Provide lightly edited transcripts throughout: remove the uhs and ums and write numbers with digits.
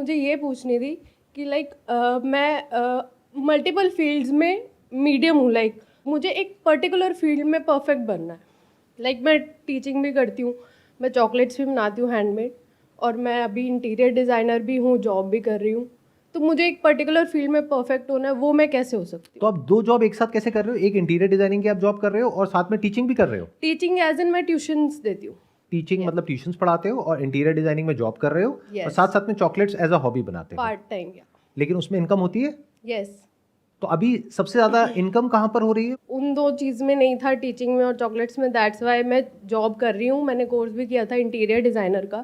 मुझे ये पूछनी थी कि मैं मल्टीपल फील्ड्स में मीडियम हूँ। मुझे एक पर्टिकुलर फील्ड में परफेक्ट बनना है। मैं टीचिंग भी करती हूँ, मैं चॉकलेट्स भी बनाती हूँ हैंडमेड, और मैं अभी इंटीरियर डिज़ाइनर भी हूँ, जॉब भी कर रही हूँ। तो मुझे एक पर्टिकुलर फील्ड में परफेक्ट होना है, वो मैं कैसे हो सकती तो हूँ? आप 2 जॉब एक साथ कैसे कर रहे हो? एक इंटीरियर डिजाइनिंग की आप जॉब कर रहे हो और साथ में टीचिंग भी कर रहे हो। टीचिंग एज इन मैं ट्यूशंस देती हूँ। टीचिंग मतलब ट्यूशंस पढ़ाते हो और इंटीरियर डिजाइनिंग में जॉब कर रहे हो और Yes. साथ साथ में चॉकलेट्स एज अ हॉबी बनाते हो। पार्ट टाइम या लेकिन उसमें इनकम होती है। यस। तो अभी सबसे ज्यादा इनकम कहाँ पर हो रही है? उन दो चीज़ में नहीं था, टीचिंग में और चॉकलेट्स में। दैट्स वाई मैं जॉब कर रही हूँ। मैंने कोर्स भी किया था इंटीरियर डिज़ाइनर का।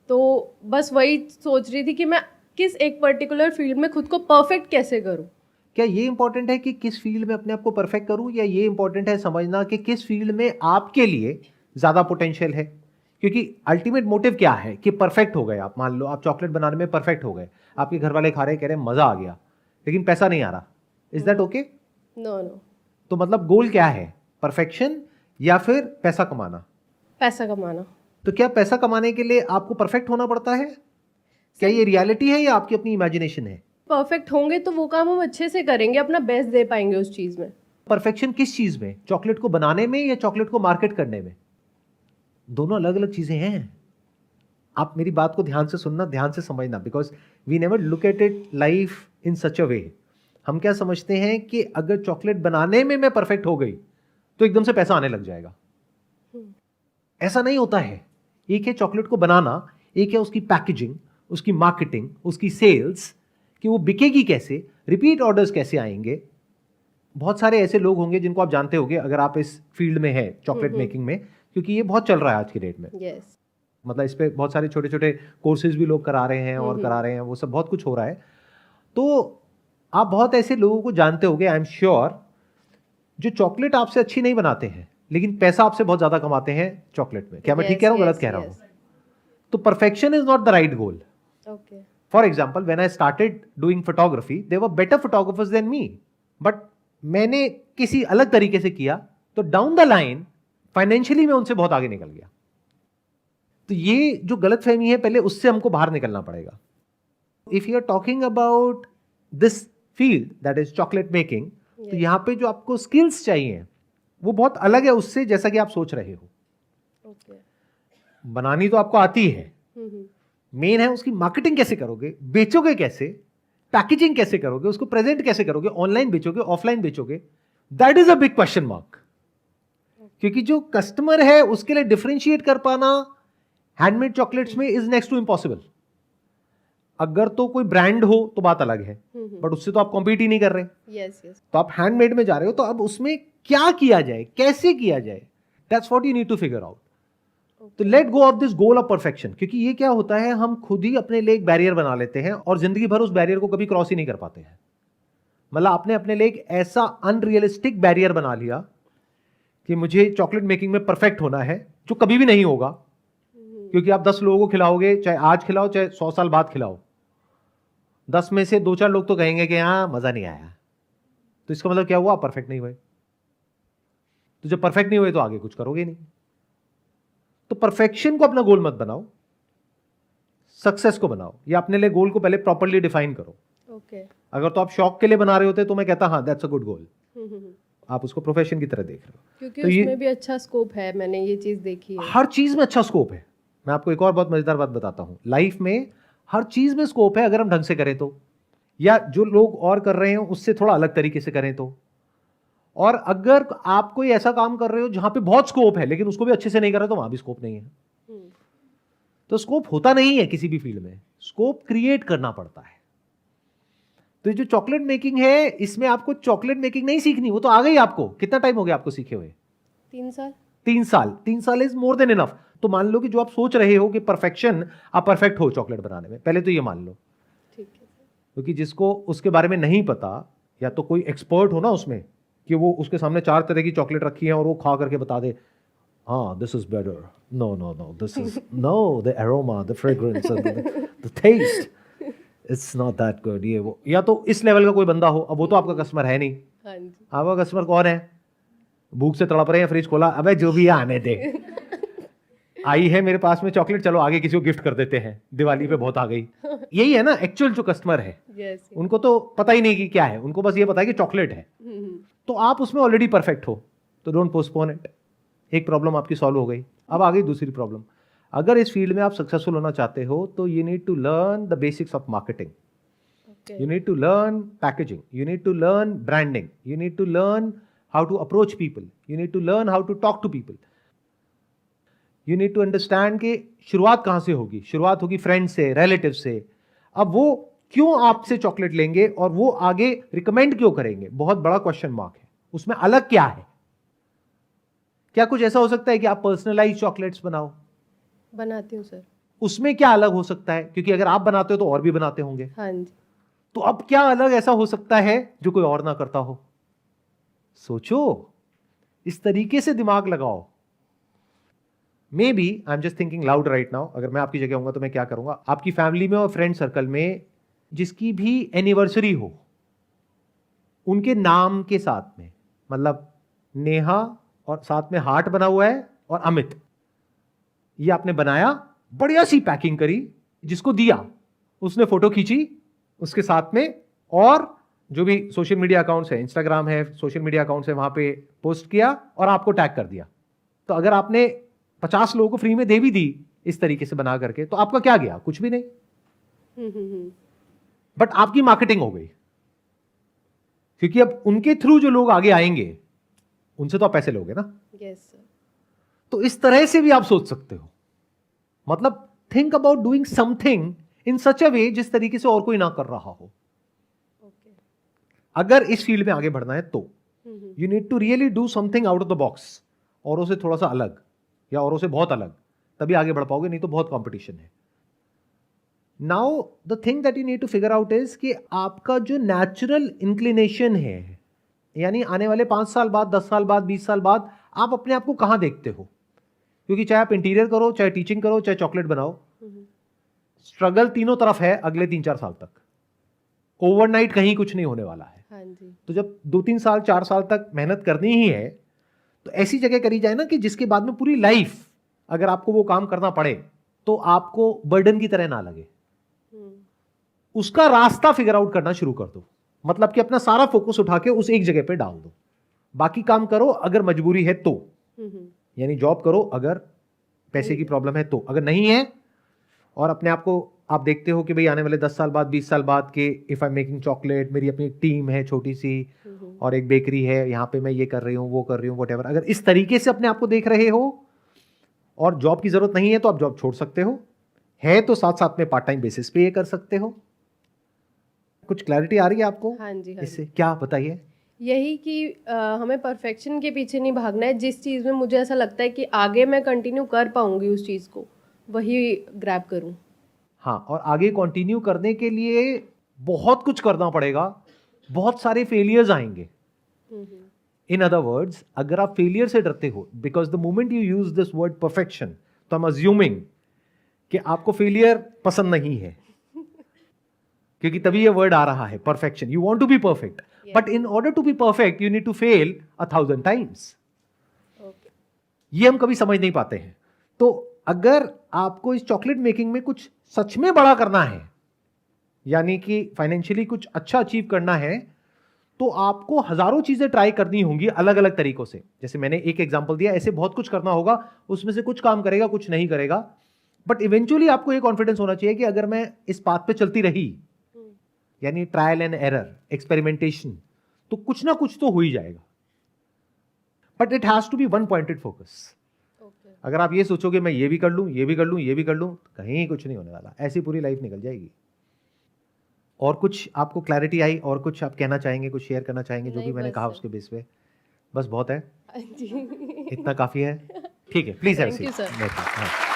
तो बस वही सोच रही थी कि मैं किस एक पर्टिकुलर फील्ड में खुद को परफेक्ट कैसे करूँ। क्या ये इंपॉर्टेंट है कि किस फील्ड में अपने आप को परफेक्ट करूं, या ये इंपॉर्टेंट है समझना कि किस फील्ड में आपके लिए ज्यादा पोटेंशियल है? क्योंकि अल्टीमेट मोटिव क्या है कि परफेक्ट हो गए आप। मान लो आप चॉकलेट बनाने में परफेक्ट हो गए, आपके घर वाले खा रहे कह रहे मजा आ गया, लेकिन पैसा नहीं आ रहा। Is that okay? No no. तो मतलब गोल क्या है, परफेक्शन या फिर पैसा कमाना? पैसा कमाना। तो क्या पैसा कमाने के लिए आपको परफेक्ट होना पड़ता है? क्या ये रियलिटी है या आपकी अपनी इमेजिनेशन है? परफेक्ट होंगे तो वो काम हम अच्छे से करेंगे, अपना बेस्ट दे पाएंगे उस चीज़ में। परफेक्शन किस चीज में? चॉकलेट को बनाने में या चॉकलेट को मार्केट करने में? दोनों अलग अलग चीजें हैं। आप मेरी बात को ध्यान से सुनना, ध्यान से समझना, because we never look at it life in such a way. हम क्या समझते हैं कि अगर चॉकलेट बनाने में मैं परफेक्ट हो गई तो एकदम से पैसा आने लग जाएगा। ऐसा नहीं होता है। एक है चॉकलेट को बनाना, एक है उसकी पैकेजिंग, उसकी मार्केटिंग, उसकी सेल्स, कि वो बिकेगी कैसे, रिपीट ऑर्डर्स कैसे आएंगे। बहुत सारे ऐसे लोग होंगे जिनको आप जानते होंगे अगर आप इस फील्ड में हैं चॉकलेट मेकिंग में, क्योंकि ये बहुत चल रहा है आज की डेट में। यस। मतलब इस पे बहुत सारे छोटे छोटे कोर्सेज भी लोग करा रहे हैं और करा रहे हैं, वो सब बहुत कुछ हो रहा है। तो आप बहुत ऐसे लोगों को जानते होंगे, आई एम श्योर, जो चॉकलेट आपसे अच्छी नहीं बनाते हैं लेकिन पैसा आपसे बहुत ज्यादा कमाते हैं चॉकलेट में। क्या मैं ठीक कह रहा हूँ, गलत कह रहा हूँ? तो perfection is not the right goal. Okay. For example, when I started doing photography, there were better photographers than me, but मैंने किसी अलग तरीके से किया तो डाउन द लाइन फाइनेंशियली मैं उनसे बहुत आगे निकल गया। तो ये जो गलतफहमी है, पहले उससे हमको बाहर निकलना पड़ेगा। If you are talking about this field that is chocolate making, तो यहां पे जो आपको स्किल्स चाहिए वो बहुत अलग है उससे जैसा कि आप सोच रहे हो। ओके। बनानी तो आपको आती है, मेन है उसकी मार्केटिंग कैसे करोगे, बेचोगे कैसे, पैकेजिंग कैसे करोगे, उसको प्रेजेंट कैसे करोगे, ऑनलाइन बेचोगे, ऑफलाइन बेचोगे, that is a big question mark. क्योंकि जो कस्टमर है उसके लिए डिफरेंशिएट कर पाना हैंडमेड चॉकलेट्स में इज नेक्स्ट टू इम्पॉसिबल। अगर तो कोई ब्रांड हो तो बात अलग है, बट उससे तो आप कॉम्पीट ही नहीं कर रहे। Yes yes. तो आप हैंडमेड में जा रहे हो, तो अब उसमें क्या किया जाए, कैसे किया जाए, that's what you need to figure out. तो let go of this goal of perfection, क्योंकि ये क्या होता है, हम खुद ही अपने लिए एक बैरियर बना लेते हैं और जिंदगी भर उस बैरियर को कभी क्रॉस ही नहीं कर पाते हैं। मतलब आपने अपने लिए एक ऐसा अनरियलिस्टिक बैरियर बना लिया कि मुझे चॉकलेट मेकिंग में परफेक्ट होना है, जो कभी भी नहीं होगा। क्योंकि आप 10 लोगों को खिलाओगे, चाहे आज खिलाओ चाहे 100 साल बाद खिलाओ, 10 में से 2-4 लोग तो कहेंगे कि हाँ मजा नहीं आया। तो इसका मतलब क्या हुआ, आप परफेक्ट नहीं हुए। तो जब परफेक्ट नहीं हुए तो आगे कुछ करोगे नहीं। तो परफेक्शन को अपना गोल मत बनाओ, सक्सेस को बनाओ, या अपने लिए गोल को पहले प्रॉपर्ली डिफाइन करो। ओके। अगर तो आप शौक के लिए बना रहे होते तो मैं कहता हाँ दैट्स अ गुड गोल, आप उसको प्रोफेशन की तरह देख रहे हो। क्योंकि तो उसमें भी अच्छा स्कोप है, मैंने ये चीज देखी है। हर चीज में अच्छा स्कोप है। मैं आपको एक और बहुत मजेदार बात बताता हूं, लाइफ में हर चीज में स्कोप है अगर हम ढंग से करें तो, या जो लोग और कर रहे हैं उससे थोड़ा अलग तरीके से करें तो। और अगर आप कोई ऐसा काम कर रहे हो जहां पे बहुत स्कोप है लेकिन उसको भी अच्छे से नहीं कर रहे तो वहां भी स्कोप नहीं है। तो स्कोप होता नहीं है किसी भी फील्ड में, स्कोप क्रिएट करना पड़ता है। तो जो चॉकलेट मेकिंग है, इसमें आपको चॉकलेट मेकिंग नहीं सीखनी, वो तो आ गई आपको। कितना टाइम हो गया आपको सीखे हुए? 3 साल। 3 साल। 3 साल इज मोर देन इनफ। तो मान लो कि जो आप सोच रहे हो कि परफेक्शन, आप परफेक्ट हो चॉकलेट बनाने में, पहले तो ये मान लो। ठीक है। क्योंकि जिसको उसके बारे में नहीं पता, या तो कोई एक्सपर्ट हो ना उसमें, कि वो उसके सामने 4 तरह की चॉकलेट रखी है और वो खा करके बता दे हाँ this is better, no no no this is no, the aroma, the fragrance, the taste, it's not that good, ये वो। या तो इस लेवल का कोई बंदा हो। अब वो तो आपका कस्टमर है नहीं। हाँ जी। आपका कस्टमर कौन है? भूख से तड़प रहे हैं, फ्रिज खोला, अबे जो भी है आने दे। आई है मेरे पास में चॉकलेट, चलो आगे किसी को गिफ्ट कर देते हैं, दिवाली पे बहुत आ गई। यही है ना एक्चुअल जो कस्टमर है, yes. उनको तो पता ही नहीं कि क्या है, उनको बस ये पता है कि चॉकलेट है। तो आप उसमें ऑलरेडी परफेक्ट हो, तो डोंट पोस्टपोन इट। एक प्रॉब्लम आपकी सॉल्व हो गई, अब आ गई दूसरी प्रॉब्लम। अगर इस फील्ड में आप सक्सेसफुल होना चाहते हो तो you need to learn the basics of marketing, you need to learn packaging, you need to learn branding, you need to learn how to approach people, you need to learn how to talk to people, you need to understand कि शुरुआत कहाँ से होगी। शुरुआत होगी friend से, relative से। अब वो क्यों आपसे चॉकलेट लेंगे और वो आगे रिकमेंड क्यों करेंगे, बहुत बड़ा क्वेश्चन मार्क है। उसमें अलग क्या है? क्या कुछ ऐसा हो सकता है कि आप पर्सनलाइज चॉकलेट्स बनाओ? बनाती हूँ सर। उसमें क्या अलग हो सकता है? क्योंकि अगर आप बनाते हो तो और भी बनाते होंगे। हाँ जी। तो अब क्या अलग ऐसा हो सकता है जो कोई और ना करता हो? सोचो, इस तरीके से दिमाग लगाओ। Maybe I am just thinking loud right now. अगर मैं आपकी जगह होऊंगा तो मैं क्या करूंगा, आपकी फैमिली में और फ्रेंड सर्कल में जिसकी भी एनिवर्सरी हो, उनके नाम के साथ में, मतलब नेहा और साथ में हार्ट बना हुआ है और अमित, ये आपने बनाया, बढ़िया सी पैकिंग करी, जिसको दिया उसने फोटो खींची उसके साथ में, और जो भी सोशल मीडिया अकाउंट्स है, इंस्टाग्राम है, सोशल मीडिया अकाउंट्स है, वहां पे पोस्ट किया और आपको टैग कर दिया। तो अगर आपने 50 लोगों को फ्री में दे भी दी इस तरीके से बना करके, तो आपका क्या गया? कुछ भी नहीं। बट आपकी मार्केटिंग हो गई, क्योंकि अब उनके थ्रू जो लोग आगे आएंगे उनसे तो आप पैसे लोगे ना। Yes sir. तो इस तरह से भी आप सोच सकते हो। मतलब think about doing something in such a way जिस तरीके से और कोई ना कर रहा हो। अगर इस फील्ड में आगे बढ़ना है तो you need to really do something out of the box, औरों से थोड़ा सा अलग या औरों से बहुत अलग, तभी आगे बढ़ पाओगे, नहीं तो बहुत कंपटीशन है। Now the thing that you need to figure out is कि आपका जो नेचुरल इंक्लिनेशन है, यानी आने वाले 5 साल बाद, 10 साल बाद, 20 साल बाद आप अपने आप को कहां देखते हो? क्योंकि चाहे आप इंटीरियर करो, चाहे टीचिंग करो, चाहे चॉकलेट बनाओ, स्ट्रगल तीनों तरफ है अगले 3-4 साल तक। ओवरनाइट कहीं कुछ नहीं होने वाला है। हाँ जी। तो जब 2-3 साल 4 साल तक मेहनत करनी ही है, तो ऐसी जगह करी जाए ना कि जिसके बाद में पूरी लाइफ अगर आपको वो काम करना पड़े तो आपको बर्डन की तरह ना लगे। उसका रास्ता फिगर आउट करना शुरू कर दो। मतलब कि अपना सारा फोकस उठा के उस एक जगह पे डाल दो। बाकी काम करो अगर मजबूरी है तो, यानी जॉब करो अगर पैसे की प्रॉब्लम है तो, अगर नहीं है और अपने आप को आप देखते हो कि भाई आने वाले 10 साल बाद, 20 साल बाद के if I am making chocolate, मेरी अपनी एक टीम है छोटी सी और एक बेकरी है, यहाँ पे मैं ये कर रही हूँ, वो कर रही हूँ, व्हाटएवर, अगर इस तरीके से अपने आप को देख रहे हो और जॉब की जरूरत नहीं है तो आप जॉब छोड़ सकते हो, है तो साथ साथ में पार्ट टाइम बेसिस पे ये कर सकते हो। कुछ क्लैरिटी आ रही है आपको? हाँ जी। इससे क्या बताइए? यही कि हमें परफेक्शन के पीछे नहीं भागना है। जिस चीज़ में मुझे ऐसा लगता है कि आगे मैं कंटिन्यू कर पाऊंगी उस चीज़ को, वही ग्रैब करूं। हाँ, और आगे कंटिन्यू करने के लिए बहुत कुछ करना पड़ेगा, बहुत सारे फेलियर्स आएंगे। इन अदर वर्ड्स, अगर आप फेलियर से डरते हो, because the moment you use this word perfection, तो आई एम अज्यूमिंग कि आपको फेलियर पसंद नहीं है, क्योंकि तभी ये वर्ड आ रहा है perfection. You want to be perfect, but in order to be perfect you need to fail 1000 times. ये हम कभी समझ नहीं पाते हैं। तो अगर आपको इस चॉकलेट मेकिंग में कुछ सच में बड़ा करना है, यानी कि फाइनेंशियली कुछ अच्छा अचीव करना है, तो आपको हजारों चीजें ट्राई करनी होंगी अलग अलग तरीकों से। जैसे मैंने एक एग्जांपल दिया, ऐसे बहुत कुछ करना होगा, उसमें से कुछ काम करेगा, कुछ नहीं करेगा, बट इवेंचुअली आपको ये कॉन्फिडेंस होना चाहिए कि अगर मैं इस पाथ पे चलती रही, यानी ट्रायल एंड एरर, एक्सपेरिमेंटेशन, तो कुछ ना कुछ तो हो ही जाएगा। But it has to be one pointed focus. अगर आप ये सोचोगे मैं ये भी कर लूं, ये भी कर लूं, ये भी कर लूं, तो कहीं कुछ नहीं होने वाला, ऐसी पूरी लाइफ निकल जाएगी। और कुछ आपको क्लैरिटी आई और कुछ आप कहना चाहेंगे, कुछ शेयर करना चाहेंगे? जो भी मैंने कहा उसके बेस पे बस बहुत है, इतना काफी है। ठीक है, प्लीज हैव अ सीट।